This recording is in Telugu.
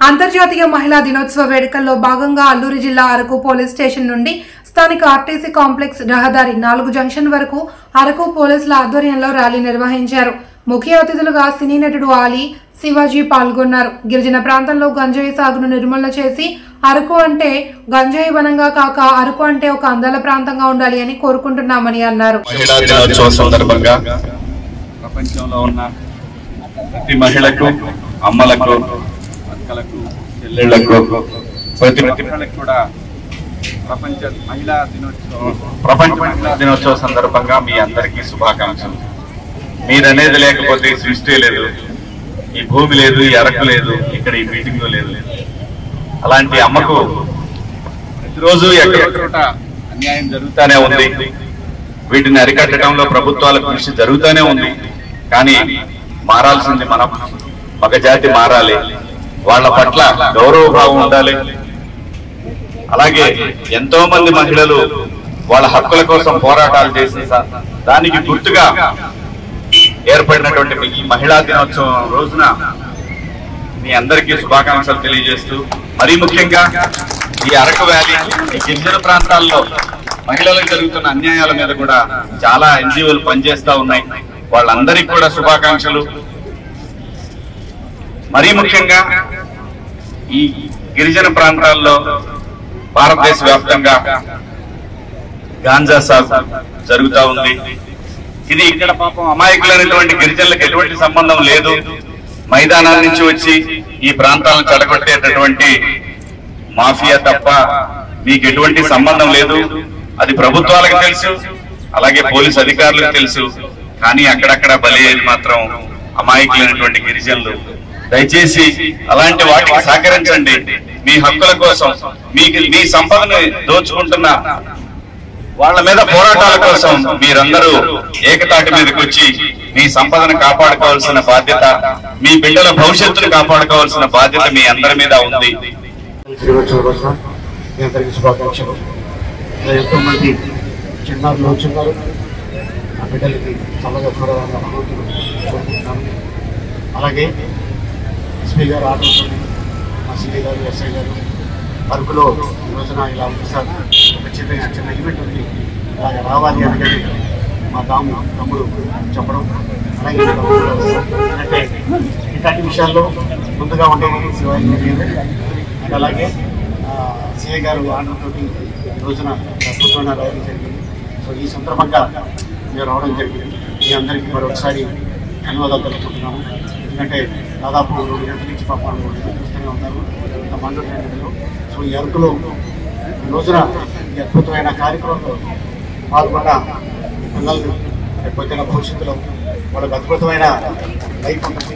అంతర్జాతీయ మహిళా దినోత్సవ వేడుకల్లో భాగంగా అల్లూరి జిల్లా అరకు పోలీస్ స్టేషన్ నుండి స్థానిక ఆర్టీసీ కాంప్లెక్స్ రహదారి 4 జంక్షన్ వరకు అరకు పోలీసుల ఆధ్వర్యంలో ర్యాలీ నిర్వహించారు. ముఖ్య అతిథులుగా సినీ నటుడు ఆలీ, శివాజీ పాల్గొన్నారు. గిరిజన ప్రాంతంలో గంజాయి సాగును నిర్మూలన చేసి అరకు అంటే గంజాయి వనంగా కాక అరకు అంటే ఒక అందాల ప్రాంతంగా ఉండాలి అని కోరుకుంటున్నామని అన్నారు. మహిళా దినోత్సవం సందర్భంగా ప్రపంచంలో ఉన్న ప్రతి మహిళకు, అమ్మలకు, అక్కలకు, చెల్లెళ్లకు, ప్రతి మహిళలకు కూడా ప్రపంచ మహిళా దినోత్సవం సందర్భంగా మీ అందరికీ శుభాకాంక్షలు. మీరనేది లేకపోతే ఈ సృష్టి లేదు, ఈ భూమి లేదు, ఈ అరకు లేదు, ఇక్కడ ఈ మీటింగ్ లేదు. అలాంటి అమ్మకు ప్రతిరోజు ఎక్కడెక్కడ అన్యాయం జరుగుతూనే ఉంది. వీటిని అరికట్టడంలో ప్రభుత్వాల కృషి జరుగుతూనే ఉంది. కానీ మారాల్సింది మనం, మగజాతి మారాలి, వాళ్ళ పట్ల గౌరవభావం ఉండాలి. అలాగే ఎంతో మంది మహిళలు వాళ్ళ హక్కుల కోసం పోరాటాలు చేసి దానికి గుర్తుగా ఏర్పడినటువంటి ఈ మహిళా దినోత్సవం రోజున మీ అందరికీ శుభాకాంక్షలు తెలియజేస్తూ, మరీ ముఖ్యంగా ఈ అరకు వ్యాలీ, ఈ గిరిజన ప్రాంతాల్లో మహిళలకు జరుగుతున్న అన్యాయాల మీద కూడా చాలా ఎన్జిఓలు పనిచేస్తూ ఉన్నాయి. వాళ్ళందరికీ కూడా శుభాకాంక్షలు. మరీ ముఖ్యంగా ఈ గిరిజన ప్రాంతాల్లో భారతదేశ వ్యాప్తంగా గాంజా సాగు జరుగుతూ ఉంది. ఇది ఇక్కడ పాపం అమాయకులైనటువంటి గిరిజనులకు ఎటువంటి సంబంధం లేదు. మైదానాల నుంచి వచ్చి ఈ ప్రాంతాలను చెడగొట్టేటటువంటి మాఫియా తప్ప మీకు ఎటువంటి సంబంధం లేదు. అది ప్రభుత్వాలకు తెలుసు, అలాగే పోలీస్ అధికారులకు తెలుసు. కానీ అక్కడక్కడ బలి అయ్యేది మాత్రం అమాయకులైనటువంటి గిరిజనులు. దయచేసి అలాంటి వాటికి సహకరించండి. మీ హక్కుల కోసం, మీ సంపదను దోచుకుంటున్న వాళ్ళ మీద పోరాటాల కోసం మీరందరూ ఏకతాటి మీదకి వచ్చి మీ సంపదను కాపాడుకోవాల్సిన బాధ్యత, మీ బిడ్డల భవిష్యత్తును కాపాడుకోవాల్సిన బాధ్యత మీ అందరి మీద ఉంది. ఎంతో మంది చిన్నారులు వచ్చున్నారు. ఆ బిడ్డలకి చల్లగా చూడాలని కోరుకుంటున్నాను. అలాగే ఎస్పీ గారు ఆటోతో, మా సిఐ గారు, ఎస్ఐ గారు అరకులో ఈ రోజున ఇలా ఒకసారి ఒక చిన్న ఈవెంట్ ఉంది, ఇలాగ రావాలి అని మా తమ్ముడు చెప్పడం. అలాగే అంటే ఇట్లాంటి విషయాల్లో ముందుగా ఉండేది శివాజీ అండ్ అలాగే సిఐ గారు ఆటోతో ఈ రోజున అద్భుతమైన ర్యాలీ జరిగింది. సో ఈ సందర్భంగా మేము రావడం జరిగింది. మీ అందరికీ మరొకసారి ధన్యవాదాలు తెలుపుకుంటున్నాము. ఎందుకంటే దాదాపు 2 గంటల నుంచి పాపం చూస్తూనే ఉన్నారు మండు ట్రైన్లో. సో ఈ అరకులో ఈ రోజున ఈ అద్భుతమైన కార్యక్రమంలో పాల్గొన్న పిల్లల్ని రేపు భవిష్యత్తులో వాళ్ళకి అద్భుతమైన లైఫ్ ఉంటుంది.